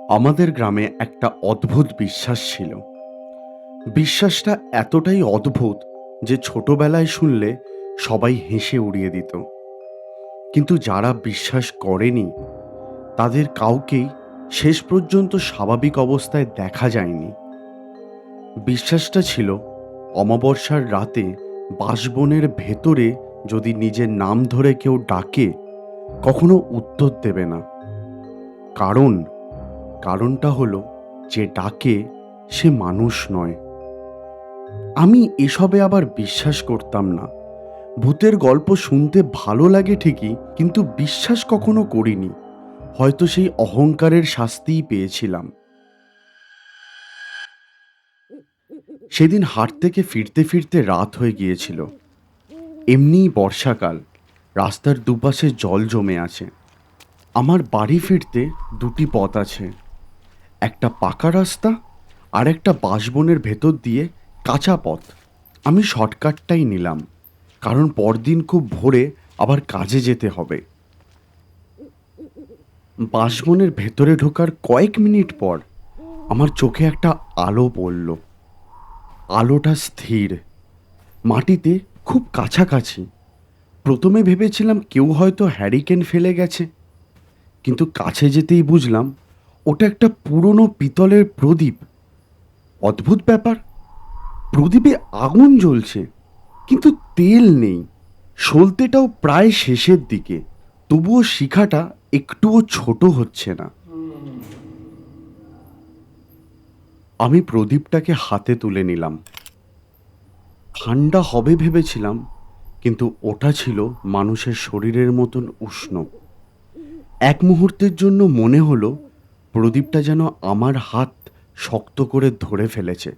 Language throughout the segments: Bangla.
আমাদের গ্রামে একটা অদ্ভুত বিশ্বাস ছিল। বিশ্বাসটা এতটাই অদ্ভুত যে ছোটবেলায় শুনলে সবাই হেসে উড়িয়ে দিত। কিন্তু যারা বিশ্বাস করেনি তাদের কাউকেই শেষ পর্যন্ত স্বাভাবিক অবস্থায় দেখা যায়নি। বিশ্বাসটা ছিল অমাবস্যার রাতে বাঁশবনের ভেতরে যদি নিজের নাম ধরে কেউ ডাকে কখনো উত্তর দেবে না। কারণ কারণটা হলো যে ডাকে সে মানুষ নয়। আমি এসবে আবার বিশ্বাস করতাম না। ভূতের গল্প শুনতে ভালো লাগে ঠিকই, কিন্তু বিশ্বাস কখনো করিনি। হয়তো সেই অহংকারের শাস্তিই পেয়েছিলাম। সেদিন হাট থেকে ফিরতে ফিরতে রাত হয়ে গিয়েছিল। এমনিই বর্ষাকাল, রাস্তার দুপাশে জল জমে আছে। আমার বাড়ি ফিরতে দুটি পথ আছে, একটা পাকা রাস্তা আর একটা বাঁশবনের ভেতর দিয়ে কাঁচা পথ। আমি শর্টকাটটাই নিলাম, কারণ পরদিন খুব ভোরে আবার কাজে যেতে হবে। বাঁশবনের ভেতরে ঢোকার কয়েক মিনিট পর আমার চোখে একটা আলো পড়ল। আলোটা স্থির, মাটিতে খুব কাছাকাছি। প্রথমে ভেবেছিলাম কেউ হয়তো হ্যারিকেন ফেলে গেছে, কিন্তু কাছে যেতেই বুঝলাম ওটা একটা পুরনো পিতলের প্রদীপ। অদ্ভুত ব্যাপার, প্রদীপে আগুন জ্বলছে কিন্তু তেল নেই। সলতেটাও প্রায় শেষের দিকে, তবুও শিখাটা একটুও ছোট হচ্ছে না। আমি প্রদীপটাকে হাতে তুলে নিলাম। ঠান্ডা হবে ভেবেছিলাম, কিন্তু ওটা ছিল মানুষের শরীরের মতন উষ্ণ। এক মুহূর্তের জন্য মনে হলো প্রদীপটা যেন আমার হাত শক্ত করে ধরে ফেলেছে।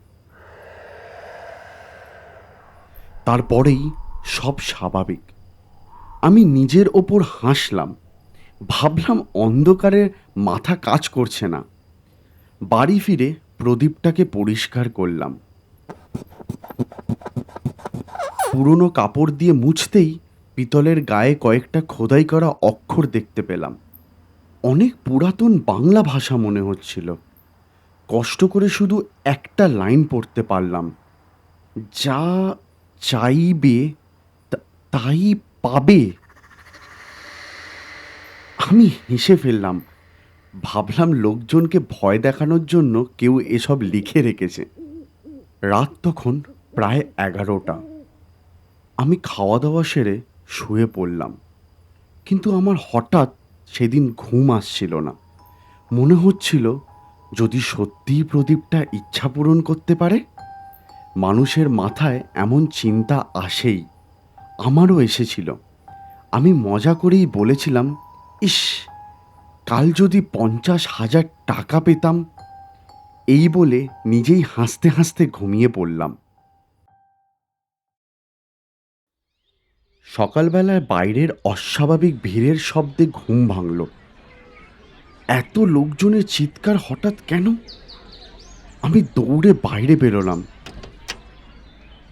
তারপরেই সব স্বাভাবিক। আমি নিজের ওপর হাসলাম। ভাবলাম অন্ধকারে মাথা কাজ করছে না। বাড়ি ফিরে প্রদীপটাকে পরিষ্কার করলাম। পুরনো কাপড় দিয়ে মুছতেই পিতলের গায়ে কয়েকটা খোদাই করা অক্ষর দেখতে পেলাম। অনেক পুরাতন বাংলা ভাষা মনে হচ্ছিল। কষ্ট করে শুধু একটা লাইন পড়তে পারলাম, যা চাইবে তাই পাবে। আমি হেসে ফেললাম। ভাবলাম লোকজনকে ভয় দেখানোর জন্য কেউ এসব লিখে রেখেছে। রাত তখন প্রায় 11টা। আমি খাওয়া দাওয়া সেরে শুয়ে পড়লাম, কিন্তু আমার হঠাৎ সেদিন ঘুম আসছিল না। মনে হচ্ছিল যদি সত্যিই প্রদীপটা ইচ্ছা পূরণ করতে পারে। মানুষের মাথায় এমন চিন্তা আসেই, আমারও এসেছিল। আমি মজা করেই বলেছিলাম, ইস, কাল যদি 50,000 টাকা পেতাম। এই বলে নিজেই হাসতে হাসতে ঘুমিয়ে পড়লাম। সকালবেলায় বাইরের অস্বাভাবিক ভিড়ের শব্দে ঘুম ভাঙল। এত লোকজনের চিৎকার হঠাৎ কেন? আমি দৌড়ে বাইরে বেরোলাম।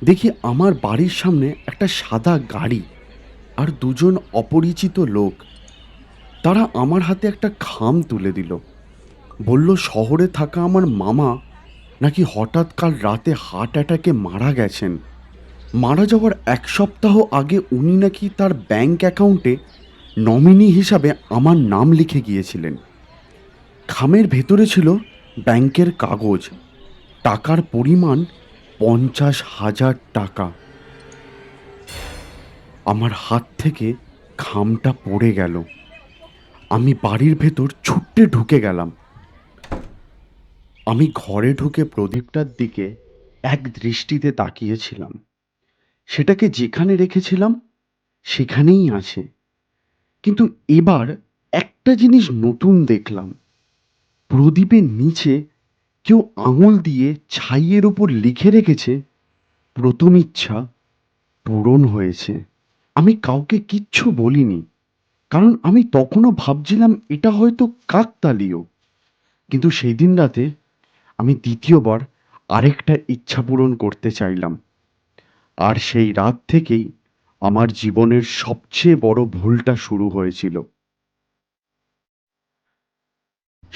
দেখি আমার বাড়ির সামনে একটা সাদা গাড়ি আর দুজন অপরিচিত লোক। তারা আমার হাতে একটা খাম তুলে দিল। বলল শহরে থাকা আমার মামা নাকি হঠাৎ কাল রাতে হার্ট অ্যাটাকে মারা গেছেন। মারা যাওয়ার 1 সপ্তাহ আগে উনি নাকি তার ব্যাংক অ্যাকাউন্টে নমিনি হিসাবে আমার নাম লিখে গিয়েছিলেন। খামের ভেতরে ছিল ব্যাংকের কাগজ, টাকার পরিমাণ 50,000 টাকা। আমার হাত থেকে খামটা পড়ে গেল। আমি বাড়ির ভেতর ছুট্টে ঢুকে গেলাম। আমি ঘরে ঢুকে প্রদীপটার দিকে এক দৃষ্টিতে তাকিয়েছিলাম। সেটাকে যেখানে রেখেছিলাম সেখানেই আছে, কিন্তু এবার একটা জিনিস নতুন দেখলাম। প্রদীপের নিচে কেউ আঙুল দিয়ে ছাইয়ের ওপর লিখে রেখেছে, প্রথম ইচ্ছা পূরণ হয়েছে। আমি কাউকে কিচ্ছু বলিনি, কারণ আমি তখনও ভাবছিলাম এটা হয়তো কাকতালীয়। কিন্তু সেই দিন রাতে আমি দ্বিতীয়বার আরেকটা ইচ্ছা পূরণ করতে চাইলাম। আর সেই রাত থেকেই আমার জীবনের সবচেয়ে বড় ভুলটা শুরু হয়েছিল।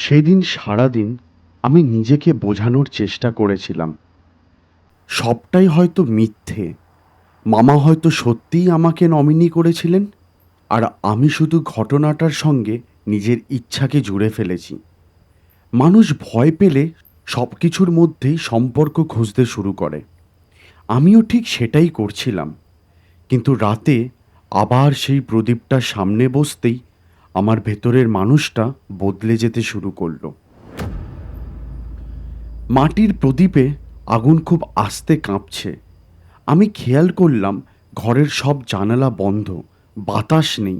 সেদিন সারাদিন আমি নিজেকে বোঝানোর চেষ্টা করেছিলাম সবটাই হয়তো মিথ্যে। মামা হয়তো সত্যিই আমাকে নমিনি করেছিলেন, আর আমি শুধু ঘটনাটার সঙ্গে নিজের ইচ্ছাকে জুড়ে ফেলেছি। মানুষ ভয় পেলে সব কিছুর মধ্যেই সম্পর্ক খুঁজতে শুরু করে। আমিও ঠিক সেটাই করছিলাম। কিন্তু রাতে আবার সেই প্রদীপটার সামনে বসতেই আমার ভেতরের মানুষটা বদলে যেতে শুরু করলো। মাটির প্রদীপে আগুন খুব আস্তে কাঁপছে। আমি খেয়াল করলাম ঘরের সব জানালা বন্ধ, বাতাস নেই,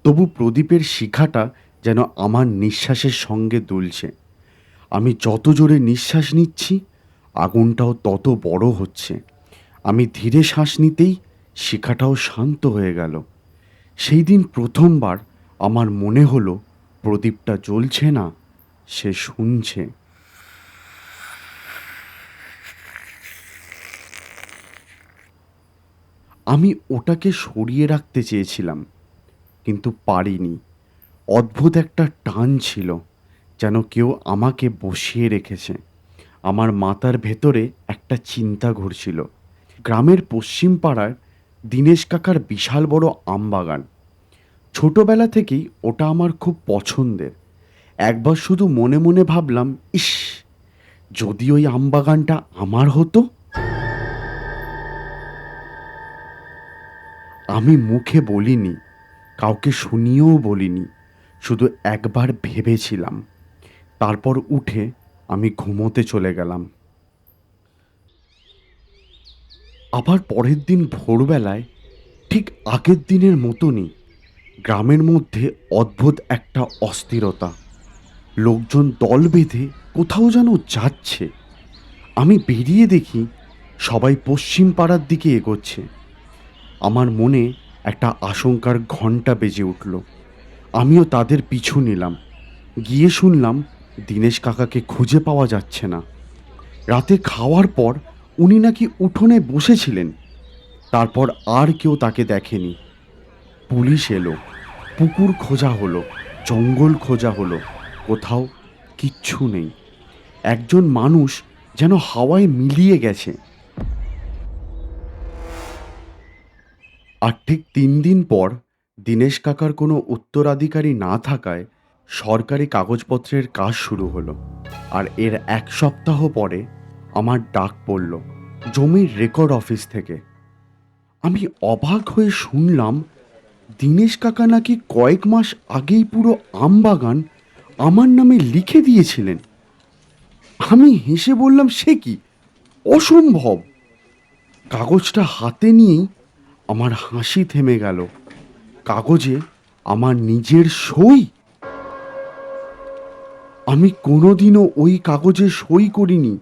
তবু প্রদীপের শিখাটা যেন আমার নিঃশ্বাসের সঙ্গে দুলছে। আমি যত জোরে নিঃশ্বাস নিচ্ছি আগুনটাও তত বড় হচ্ছে। আমি ধীরে শ্বাস নিতেই শিখাটাও শান্ত হয়ে গেল। সেই দিন প্রথমবার আমার মনে হলো প্রদীপটা জ্বলছে না, সে শুনছে। আমি ওটাকে সরিয়ে রাখতে চেয়েছিলাম, কিন্তু পারিনি। অদ্ভুত একটা টান ছিল, যেন কেউ আমাকে বসিয়ে রেখেছে। আমার মাথার ভেতরে একটা চিন্তা ঘুরছিল। গ্রামের পশ্চিম পাড়ার দীনেশ কাকার বিশাল বড় আমবাগান। ছোটবেলা থেকেই ওটা আমার খুব পছন্দের। একবার শুধু মনে মনে ভাবলাম, ইস, যদি ওই আমবাগানটা আমার হতো। আমি মুখে বলিনি, কাউকে শুনিয়েও বলিনি, শুধু একবার ভেবেছিলাম। তারপর উঠে আমি ঘুমোতে চলে গেলাম। আবার পরের দিন ভোরবেলায় ঠিক আগের দিনের মতনই গ্রামের মধ্যে অদ্ভুত একটা অস্থিরতা। লোকজন দল বেঁধে কোথাও যেন যাচ্ছে। আমি বেরিয়ে দেখি সবাই পশ্চিম পাড়ার দিকে এগোচ্ছে। আমার মনে একটা আশঙ্কার ঘণ্টা বেজে উঠল। আমিও তাদের পিছু নিলাম। গিয়ে শুনলাম দীনেশ কাকাকে খুঁজে পাওয়া যাচ্ছে না। রাতে খাওয়ার পর উনি নাকি উঠোনে বসেছিলেন। তারপর আর কেউ তাকে দেখেনি। পুলিশ এলো, পুকুর খোঁজা হলো, জঙ্গল খোঁজা হলো, কোথাও কিচ্ছু নেই। একজন মানুষ যেন হাওয়ায় মিলিয়ে গেছে। আর ঠিক 3 দিন পর দীনেশ কাকার কোনো উত্তরাধিকারী না থাকায় সরকারি কাগজপত্রের কাজ শুরু হলো। আর এর 1 সপ্তাহ পরে আমার ডাক পড়ল জমির রেকর্ড অফিস থেকে। আমি অবাক হয়ে শুনলাম দীনেশ কাকা নাকি কয়েক মাস আগেই পুরো আমবাগান আমার নামে লিখে দিয়েছিলেন। আমি হেসে বললাম, সে কি, অসম্ভব। কাগজটা হাতে নিয়েই আমার হাসি থেমে গেল। কাগজে আমার নিজের সই। আমি কোনোদিনও ওই কাগজে সই করিনি,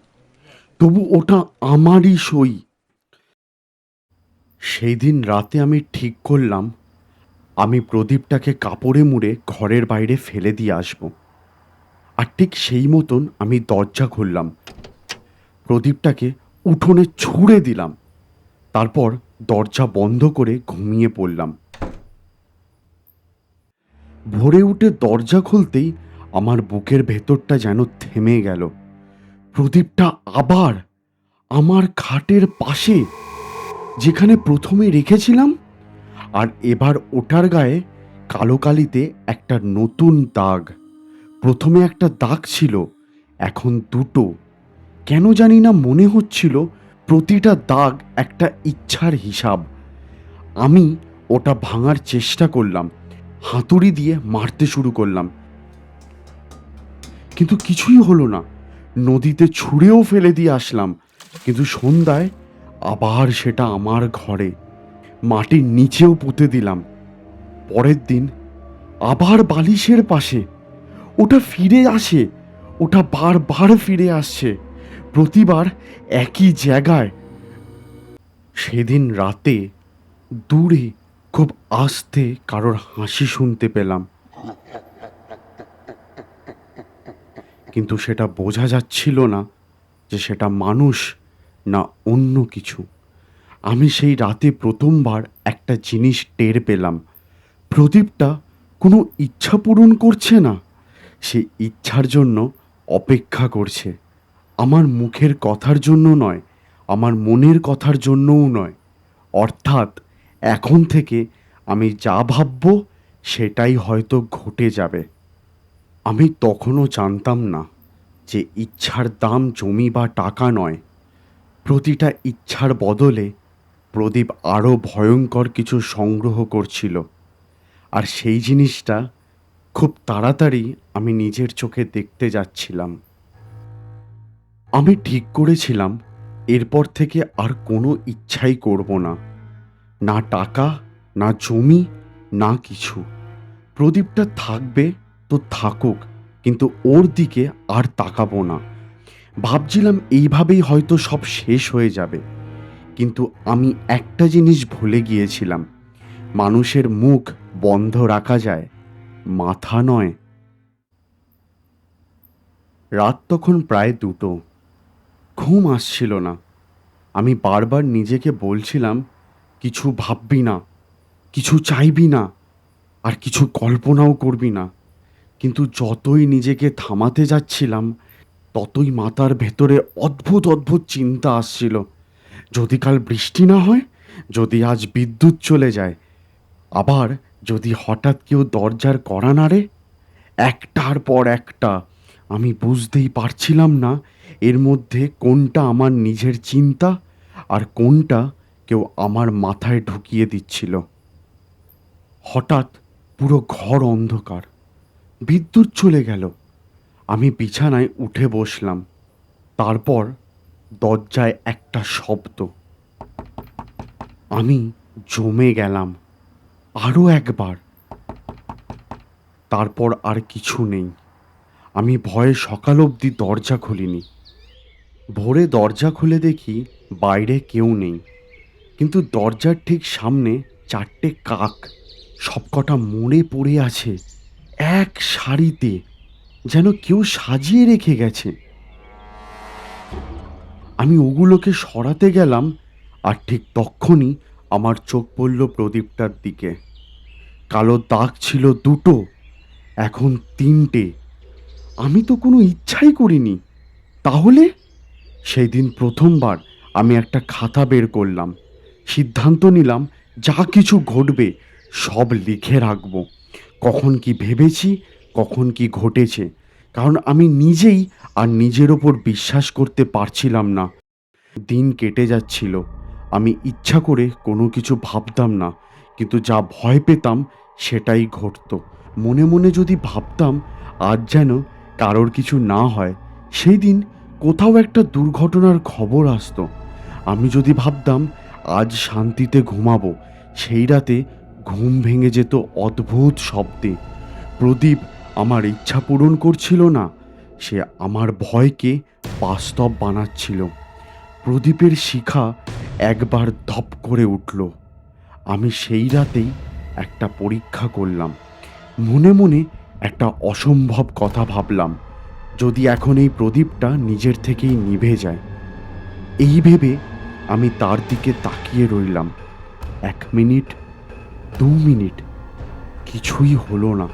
তবু ওটা আমারই সই। সেই দিন রাতে আমি ঠিক করলাম আমি প্রদীপটাকে কাপড়ে মুড়ে ঘরের বাইরে ফেলে দিয়ে আসব। আর ঠিক সেই মতন আমি দরজা খুললাম, প্রদীপটাকে উঠোনে ছুঁড়ে দিলাম, তারপর দরজা বন্ধ করে ঘুমিয়ে পড়লাম। ভোরে উঠে দরজা খুলতেই আমার বুকের ভেতরটা যেন থেমে গেল। প্রদীপটা আবার আমার খাটের পাশে, যেখানে প্রথমে রেখেছিলাম। আর এবার ওটার গায়ে কালো কালিতে একটা নতুন দাগ। প্রথমে একটা দাগ ছিল, এখন দুটো। কেন জানি না মনে হচ্ছিল প্রতিটা দাগ একটা ইচ্ছার হিসাব। আমি ওটা ভাঙার চেষ্টা করলাম, হাতুড়ি দিয়ে মারতে শুরু করলাম, কিন্তু কিছুই হলো না। নদীতে ছুঁড়েও ফেলে দিয়ে আসলাম, কিন্তু সন্ধ্যায় আবার সেটা আমার ঘরে মাটির নিচেও পুঁতে দিলাম। পরের দিন আবার বালিশের পাশে ওটা ফিরে আসে। ওটা বারবার ফিরে আসছে, প্রতিবার একই জায়গায়। সেদিন রাতে দূরে খুব আস্তে কারোর হাসি শুনতে পেলাম, কিন্তু সেটা বোঝা যাচ্ছিল না যে সেটা মানুষ না অন্য কিছু। আমি সেই রাতে প্রথমবার একটা জিনিস টের পেলাম, প্রদীপটা কোনো ইচ্ছা পূরণ করছে না, সে ইচ্ছার জন্য অপেক্ষা করছে, আমার মুখের কথার জন্য নয়, আমার মনের কথার জন্যও নয়। অর্থাৎ এখন থেকে আমি যা ভাবব সেটাই হয়তো ঘটে যাবে। আমি তখনও জানতাম না যে ইচ্ছার দাম জমি বা টাকা নয়। প্রতিটা ইচ্ছার বদলে প্রদীপ আরও ভয়ঙ্কর কিছু সংগ্রহ করছিল, আর সেই জিনিসটা খুব তাড়াতাড়ি আমি নিজের চোখে দেখতে যাচ্ছিলাম। আমি ঠিক করেছিলাম এরপর থেকে আর কোনো ইচ্ছাই করব না, না টাকা, না জমি, না কিছু। প্রদীপটা থাকবে তো থাকুক, কিন্তু ওর দিকে আর তাকাবো না। ভাবছিলাম এইভাবেই হয়তো সব শেষ হয়ে যাবে, কিন্তু আমি একটা জিনিস ভুলে গিয়েছিলাম, মানুষের মুখ বন্ধ রাখা যায়, মাথা নয়। রাত তখন প্রায় 2টো। ঘুম আসছিল না। আমি বারবার নিজেকে বলছিলাম, কিছু ভাববি না, কিছু চাইবি না, আর কিছু কল্পনাও করবি না। কিন্তু যতই নিজেকে থামাতে যাচ্ছিলাম, ততই মাথার ভেতরে অদ্ভুত অদ্ভুত চিন্তা আসছিল। যদি কাল বৃষ্টি না হয়, যদি আজ বিদ্যুৎ চলে যায়, আবার যদি হঠাৎ কেউ দরজার কড়া নাড়ে, একটার পর একটা। আমি বুঝতেই পারছিলাম না এর মধ্যে কোনটা আমার নিজের চিন্তা আর কোনটা কেউ আমার মাথায় ঢুকিয়ে দিচ্ছিল। হঠাৎ পুরো ঘর অন্ধকার, বিদ্যুৎ চলে গেল। আমি বিছানায় উঠে বসলাম। তারপর দরজায় একটা শব্দ। আমি জমে গেলাম। আরও একবার। তারপর আর কিছু নেই। আমি ভয়ে সকাল অবধি দরজা খুলিনি। ভোরে দরজা খুলে দেখি বাইরে কেউ নেই, কিন্তু দরজার ঠিক সামনে 4টে কাক সবকটা মরে পড়ে আছে এক সারিতে, যেন কেউ সাজিয়ে রেখে গেছে। আমি ওগুলোকে সরাতে গেলাম, আর ঠিক তক্ষুনি আমার চোখ পড়ল প্রদীপটার দিকে। কালো দাগ ছিল 2টো, এখন 3টে। আমি তো কোনো ইচ্ছাই করিনি। তাহলে সেই দিন প্রথমবার আমি একটা খাতা বের করলাম। সিদ্ধান্ত নিলাম যা কিছু ঘটবে সব লিখে রাখবো। কখন কি ভেবেছি, কখন কি ঘটেছে। কারণ আমি নিজেই আর নিজের ওপর বিশ্বাস করতে পারছিলাম না। দিন কেটে যাচ্ছিল। আমি ইচ্ছা করে কোনো কিছু ভাবতাম না, কিন্তু যা ভয় পেতাম সেটাই ঘটতো। মনে মনে যদি ভাবতাম আজ যেন কারোর কিছু না হয়, সেই দিন কোথাও একটা দুর্ঘটনার খবর আসতো। আমি যদি ভাবতাম আজ শান্তিতে ঘুমাবো, সেই রাতে ঘুম ভেঙে যেত অদ্ভুত শব্দে। প্রদীপ আমার ইচ্ছা পূরণ করছিল না, সে আমার ভয়কে বাস্তব বানাচ্ছিল। প্রদীপের শিখা একবার ধপ করে উঠল। আমি সেই রাতেই একটা পরীক্ষা করলাম। মনে মনে একটা অসম্ভব কথা ভাবলাম, যদি এখন এই প্রদীপটা নিজের থেকেই নিভে যায়। এই ভেবে আমি তার দিকে তাকিয়ে রইলাম। 1 মিনিট, 2 মিনিট, কিছুই হলো না।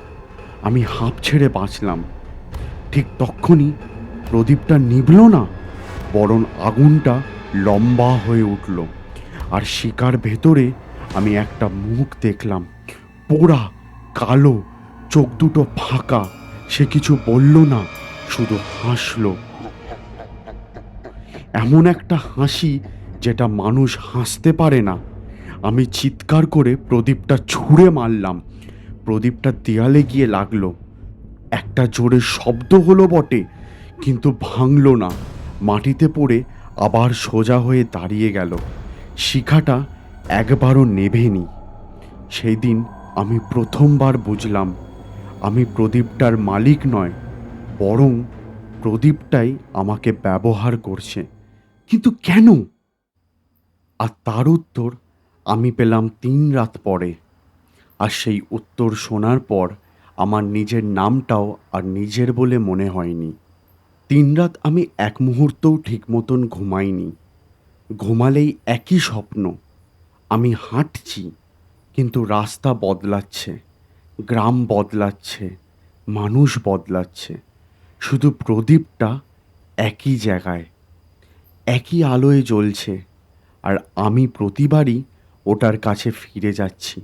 আমি হাঁপ ছেড়ে বাঁচলাম। ঠিক তক্ষুনি প্রদীপটা নিভল না, বরং আগুনটা লম্বা হয়ে উঠল। আর শিকার ভেতরে আমি একটা মুখ দেখলাম, পোড়া, কালো, চোখ দুটো ফাঁকা। সে কিছু বলল না, শুধু হাসলো। এমন একটা হাসি যেটা মানুষ হাসতে পারে না। আমি চিৎকার করে প্রদীপটা ছুঁড়ে মারলাম। প্রদীপটা দেয়ালে গিয়ে লাগলো। একটা জোরে শব্দ হলো বটে, কিন্তু ভাঙল না। মাটিতে পড়ে আবার সোজা হয়ে দাঁড়িয়ে গেল। শিখাটা একবারও নেভেনি। সেই দিন আমি প্রথমবার বুঝলাম, আমি প্রদীপটার মালিক নয়, বরং প্রদীপটাই আমাকে ব্যবহার করছে। কিন্তু কেন? আর তার উত্তর আমি পেলাম 3 রাত পরে। আর সেই উত্তর শোনার পর আমার নিজের নামটাও আর নিজের বলে মনে হয়নি। 3 রাত আমি এক মুহূর্তও ঠিক মতন ঘুমাইনি। ঘুমালেই একই স্বপ্ন। আমি হাঁটছি, কিন্তু রাস্তা বদলাচ্ছে, গ্রাম বদলাচ্ছে, মানুষ বদলাচ্ছে, শুধু প্রদীপটা একই জায়গায়, একই আলোয় জ্বলছে, আর আমি প্রতিবারই ওটার কাছে ফিরে যাচ্ছি।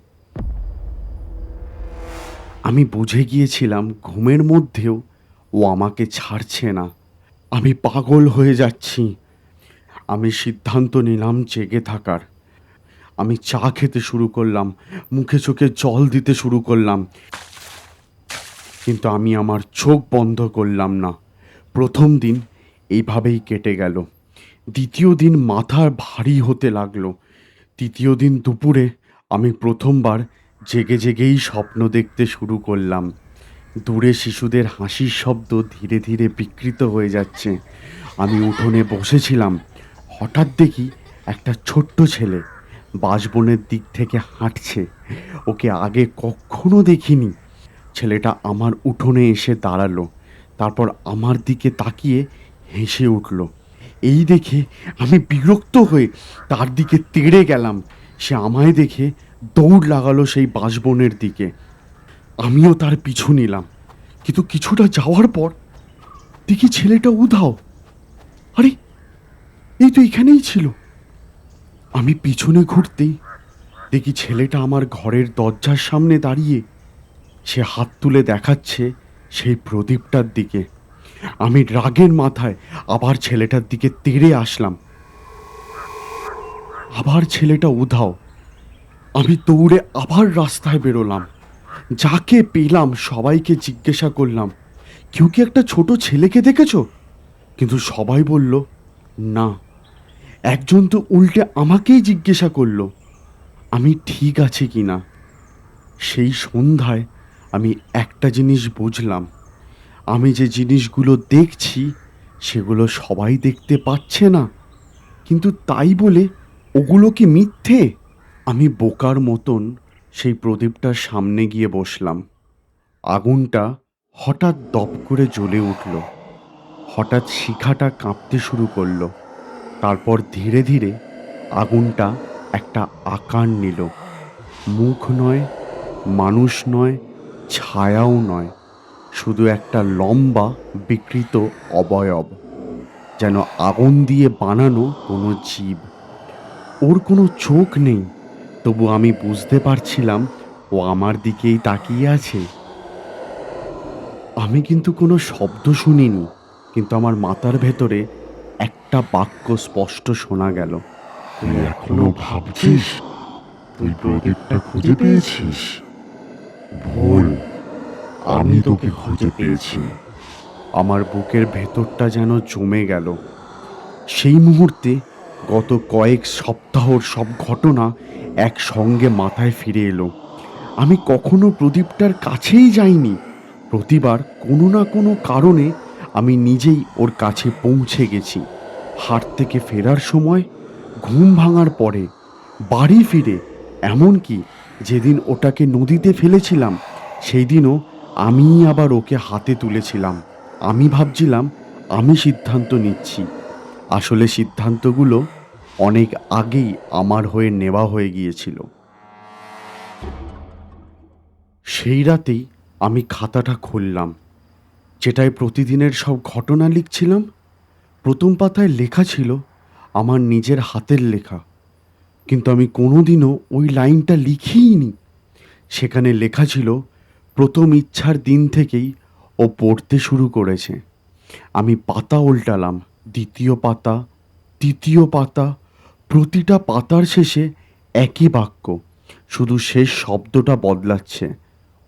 আমি বুঝে গিয়েছিলাম ঘুমের মধ্যেও ও আমাকে ছাড়ছে না। আমি পাগল হয়ে যাচ্ছি। আমি সিদ্ধান্ত নিলাম জেগে থাকার। আমি চা খেতে শুরু করলাম, মুখে চোখে জল দিতে শুরু করলাম, কিন্তু আমি আমার চোখ বন্ধ করলাম না। প্রথম দিন এইভাবেই কেটে গেল। দ্বিতীয় দিন মাথা ভারী হতে লাগলো। তৃতীয় দিন দুপুরে আমি প্রথমবার জেগে জেগেই স্বপ্ন দেখতে শুরু করলাম। দূরে শিশুদের হাসির শব্দ ধীরে ধীরে বিকৃত হয়ে যাচ্ছে। আমি উঠোনে বসেছিলাম, হঠাৎ দেখি একটা ছোট্ট ছেলে বাঁশবনের দিক থেকে হাঁটছে। ওকে আগে কখনো দেখিনি। ছেলেটা আমার উঠোনে এসে দাঁড়ালো, তারপর আমার দিকে তাকিয়ে হেসে উঠল। এই দেখে আমি বিরক্ত হয়ে তার দিকে তেড়ে গেলাম। সে আমায় দেখে দৌড় লাগালো সেই বাঁশবনের দিকে। আমিও তার পিছু নিলাম, কিন্তু কিছুটা যাওয়ার পর দেখি ছেলেটা উধাও। আরে, এই তো এখানেই ছিল। আমি পিছনে ঘুরতেই দেখি ছেলেটা আমার ঘরের দরজার সামনে দাঁড়িয়ে। সে হাত তুলে দেখাচ্ছে সেই প্রদীপটার দিকে। আমি রাগের মাথায় আবার ছেলেটার দিকে তেড়ে আসলাম। আবার ছেলেটা উধাও। আমি দৌড়ে আবার রাস্তায় বেরোলাম। যাকে পেলাম সবাইকে জিজ্ঞাসা করলাম, কেউ কি একটা ছোট ছেলেকে দেখেছো? কিন্তু সবাই বলল না। একজন তো উল্টে আমাকেই জিজ্ঞাসা করলো আমি ঠিক আছি কি না। সেই সন্ধ্যায় আমি একটা জিনিস বুঝলাম, আমি যে জিনিসগুলো দেখছি সেগুলো সবাই দেখতে পাচ্ছে না, কিন্তু তাই বলে ওগুলো কি মিথ্যে? আমি বোকার মতন সেই প্রদীপটার সামনে গিয়ে বসলাম। আগুনটা হঠাৎ দপ করে জ্বলে উঠল। হঠাৎ শিখাটা কাঁপতে শুরু করলো। তারপর ধীরে ধীরে আগুনটা একটা আকার নিল। মুখ নয়, মানুষ নয়, ছায়াও নয়, শুধু একটা লম্বা বিকৃত অবয়ব, যেন আগুন দিয়ে বানানো কোনো জীব। ওর কোনো চোখ নেই, তবু আমি বুঝতে পারছিলাম ও আমার দিকেই তাকিয়ে আছে। আমি কিন্তু কোনো শব্দ শুনিনি, কিন্তু আমার মাথার ভেতরে একটা বাক্য স্পষ্ট শোনা গেল। তুই এখনো ভাবছিস তুই প্রদীপটা খুঁজে পেয়েছিস? ভুল, আমি তোকে খুঁজে পেয়েছি। আমার বুকের ভেতরটা যেন জমে গেল। সেই মুহূর্তে গত কয়েক সপ্তাহর সব ঘটনা একসঙ্গে মাথায় ফিরে এলো। আমি কখনো প্রদীপটার কাছেই যাইনি। প্রতিবার কোনো না কোনো কারণে আমি নিজেই ওর কাছে পৌঁছে গেছি। হাট থেকে ফেরার সময়, ঘুম ভাঙার পরে, বাড়ি ফিরে, এমনকি যেদিন ওটাকে নদীতে ফেলেছিলাম সেই দিনও আমিই আবার ওকে হাতে তুলেছিলাম। আমি ভাবছিলাম আমি সিদ্ধান্ত নিচ্ছি, আসলে সিদ্ধান্তগুলো অনেক আগেই আমার হয়ে নেওয়া হয়ে গিয়েছিল। সেই রাতেই আমি খাতাটা খুললাম, যেটায় প্রতিদিনের সব ঘটনা লিখছিলাম। প্রথম পাতায় লেখা ছিল আমার নিজের হাতের লেখা, কিন্তু আমি কোনোদিনও ওই লাইনটা লিখিনি। সেখানে লেখা ছিল প্রথম ইচ্ছার দিন থেকেই ও পড়তে শুরু করেছে। আমি পাতা উল্টালাম, দ্বিতীয় পাতা, তৃতীয় পাতা, প্রতিটা পাতার শেষে একই বাক্য, শুধু শেষ শব্দটা বদলাচ্ছে।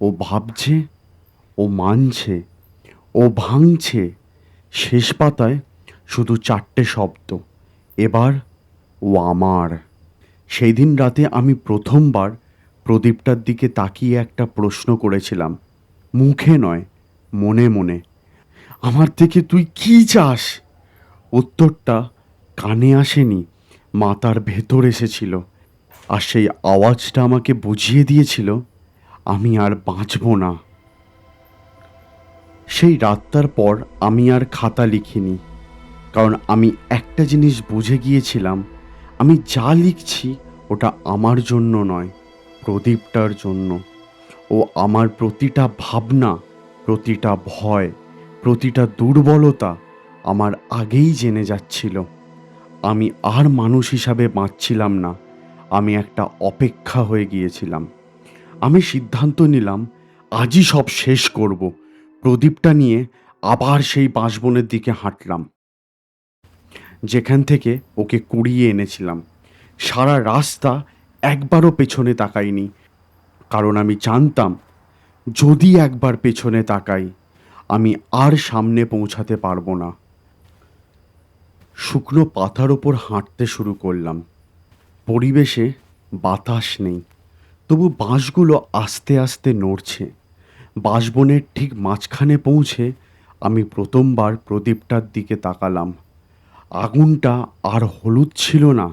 ও ভাবছে, ও মানছে, ও ভাঙছে। শেষ পাতায় শুধু 4টে শব্দ, এবার ও আমার। সেই দিন রাতে আমি প্রথমবার প্রদীপটার দিকে তাকিয়ে একটা প্রশ্ন করেছিলাম, মুখে নয়, মনে মনে, আমার থেকে তুই কি চাস? উত্তরটা কানে আসেনি, মাথার ভেতর এসেছিল, আর সেই আওয়াজটা আমাকে বুঝিয়ে দিয়েছিল আমি আর বাঁচব না। সেই রাতটার পর আমি আর খাতা লিখিনি, কারণ আমি একটা জিনিস বুঝে গিয়েছিলাম, আমি যা লিখছি ওটা আমার জন্য নয়, প্রদীপটার জন্য। ও আমার প্রতিটা ভাবনা, প্রতিটা ভয়, প্রতিটা দুর্বলতা আমার আগেই জেনে যাচ্ছিল। আমি আর মানুষ হিসাবে বাঁচছিলাম না, আমি একটা অপেক্ষা হয়ে গিয়েছিলাম। আমি সিদ্ধান্ত নিলাম আজই সব শেষ করব। প্রদীপটা নিয়ে আবার সেই বাঁশবনের দিকে হাঁটলাম, যেখান থেকে ওকে কুড়িয়ে এনেছিলাম। সারা রাস্তা একবারও পেছনে তাকাইনি, কারণ আমি জানতাম যদি একবার পেছনে তাকাই আমি আর সামনে পৌঁছাতে পারবো না। শুকনো পাতার ওপর হাঁটতে শুরু করলাম। পরিবেশে বাতাস নেই, তবু বাঁশগুলো আস্তে আস্তে নড়ছে। বাঁশবনের ঠিক মাঝখানে পৌঁছে আমি প্রথমবার প্রদীপটার দিকে তাকালাম। আগুনটা আর হলুদ ছিল না,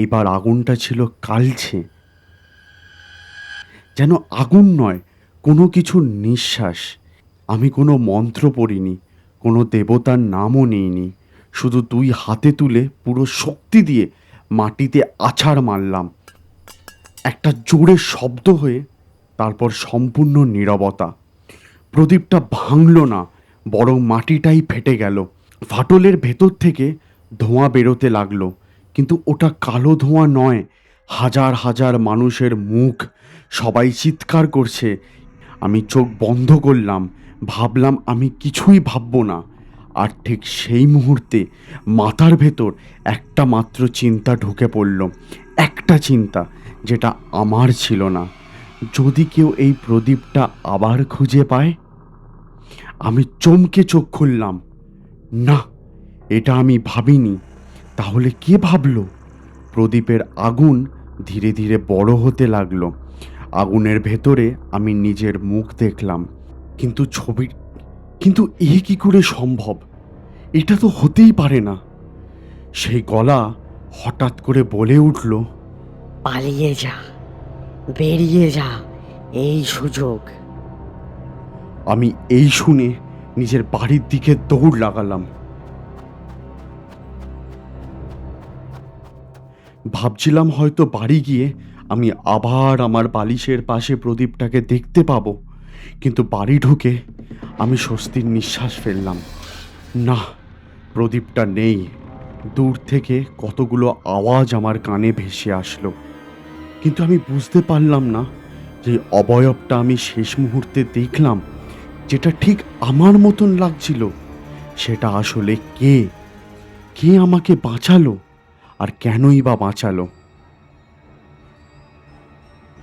এবার আগুনটা ছিল কালছে। যেন আগুন নয়, কোনো কিছুর নিঃশ্বাস। আমি কোনো মন্ত্র পড়িনি, কোনো দেবতার নামও নিইনি, শুধু দুই হাতে তুলে পুরো শক্তি দিয়ে মাটিতে আছাড় মারলাম। একটা জোরে শব্দ হয়ে তারপর সম্পূর্ণ নীরবতা। প্রদীপটা ভাঙল না, বরং মাটিটাই ফেটে গেল। ফাটলের ভেতর থেকে ধোঁয়া বেরোতে লাগলো, কিন্তু ওটা কালো ধোঁয়া নয়, হাজার হাজার মানুষের মুখ, সবাই চিৎকার করছে। আমি চোখ বন্ধ করলাম, ভাবলাম আমি কিছুই ভাববো না। আর ঠিক সেই মুহূর্তে মাথার ভেতর একটা মাত্র চিন্তা ঢুকে পড়ল, একটা চিন্তা যেটা আমার ছিল না। যদি কেউ এই প্রদীপটা আবার খুঁজে পায়? আমি চমকে চোখ খুললাম। না, এটা আমি ভাবিনি। তাহলে কে ভাবলো? প্রদীপের আগুন ধীরে ধীরে বড় হতে লাগলো। আগুনের ভেতরে আমি নিজের মুখ দেখলাম, কিন্তু কিন্তু এ কি করে সম্ভব? এটা তো হতেই পারে না। সেই গলা হঠাৎ করে বলে উঠল, পালিয়ে যা, বেরিয়ে যা, এই সুযোগ। আমি এই শুনে নিজের বাড়ির দিকে দৌড় লাগালাম। ভাবছিলাম হয়তো বাড়ি গিয়ে আমি আবার আমার বালিশের পাশে প্রদীপটাকে দেখতে পাবো, কিন্তু বাড়ি ঢুকে আমি স্বস্তির নিঃশ্বাস ফেললাম। না, প্রদীপটা নেই। দূর থেকে কতগুলো আওয়াজ আমার কানে ভেসে আসলো, কিন্তু আমি বুঝতে পারলাম না যে অবয়বটা আমি শেষ মুহূর্তে দেখলাম, যেটা ঠিক আমার মতন লাগছিল, সেটা আসলে কে? কে আমাকে বাঁচালো, আর কেনই বা বাঁচালো?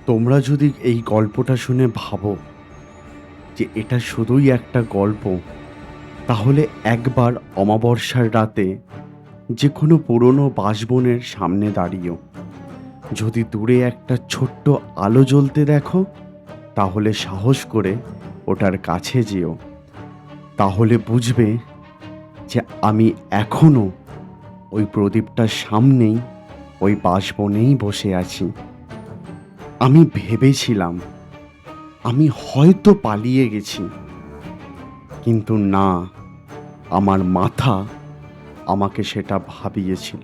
তোমরা যদি এই গল্পটা শুনে ভাবো যে এটা শুধুই একটা গল্প, তাহলে একবার অমাবস্যার রাতে যে কোনো পুরনো বাঁশবনের সামনে দাঁড়িয়েও যদি দূরে একটা ছোট্ট আলো জ্বলতে দেখো, তাহলে সাহস করে ওটার কাছে যেও। তাহলে বুঝবে যে আমি এখনো ওই প্রদীপটার সামনেই, ওই বাঁশবনেই বসে আছি। আমি ভেবেছিলাম আমি হয়তো পালিয়ে গেছি, কিন্তু না, আমার মাথা আমাকে সেটা ভাবিয়েছিল।